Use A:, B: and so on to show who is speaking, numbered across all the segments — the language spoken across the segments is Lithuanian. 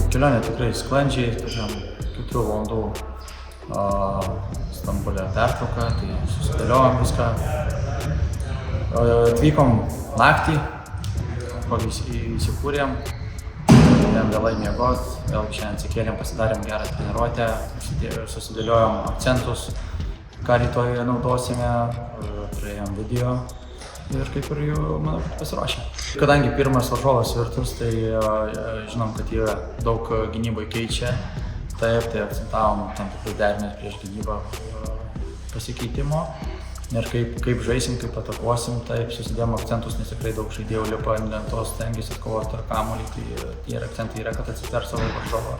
A: Kelionė tikrai sklandžiai, turėjom 4 valandų Stambule pertrauką, tai susidėliojom viską. Atvykom naktį, kol įsikūrėm, vėliau vėlai miegot, vėl šiandien atsikėlėm, pasidarėm gerą treniruotę, susidėliojom akcentus, ką rytoj naudosime, turėjom video ir kaip ir jau, manau, pasiruošę. Kadangi pirmas varžovas Virtus, tai žinom, kad jie daug gynybai keičia. Taip, tai akcentavom tam tikrus derinius prieš gynybą pasikeitimo. Ir kaip žaisim, kaip atakuosim, taip susidėjom akcentus, nes tikrai daug žaidėjų lipa ant lentos, stengiasi atkovoti kamuolį, tai tie akcentai yra, kad atsitver savo varžovą,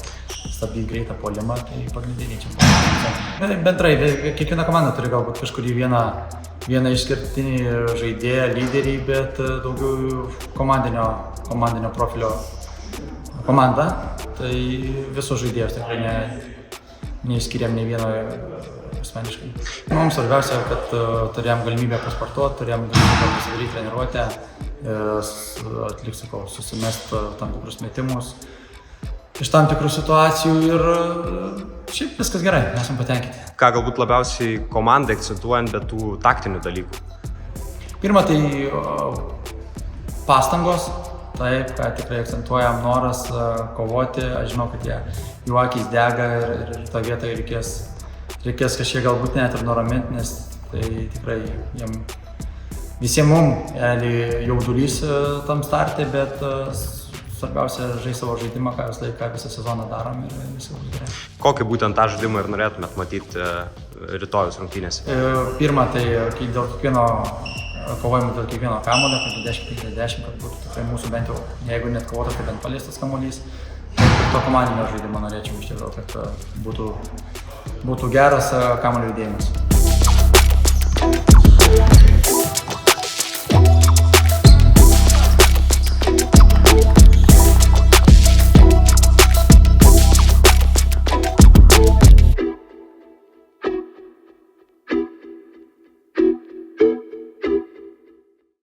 A: stabdyti greitą puolimą, tai pagrindiniai čia buvo akcentai. Bendrai, kiekviena komanda turi galbūt kažkurį vieną išskirtinį žaidėją, lyderį, bet daugiau komandinio profilio komanda, tai visos žaidėjos tikrai neišskiriam nei vieno asmeniškai. Mums svarbiausia, kad turėjom galimybę pasportuoti, turėjom galimybę pasidaryti treniruotę, atlikti, susimest tam tikrus metimus iš tam tikrų situacijų ir šiaip viskas gerai, esam patenkinti.
B: Ką galbūt labiausiai komandai akcentuojant, bet tų taktinių dalykų?
A: Pirma, tai pastangos, taip, ką tikrai akcentuojam, noras kovoti, aš žinau, kad jų akys dega ir tą vietą reikės kažkiek galbūt net ir nuraminti, nes tai tikrai visiems mums jaudulys tam starte, bet svarbiausia žaisti savo žaidimą, ką visą sezoną darom ir viskas bus gerai.
B: Kokį būtent tą žaidimą ir norėtumėt matyti rytojus rungtynėse?
A: Pirma, tai dėl kiekvieno kovojimo dėl kiekvieno kamuolio, 50-50, kad būtų tikrai mūsų bent jau, jeigu net kovotas, tai bent paliestas kamuolys. To komandinio žaidimo norėčiau iš tikrųjų, kad būtų geras kamuolio judėjimas.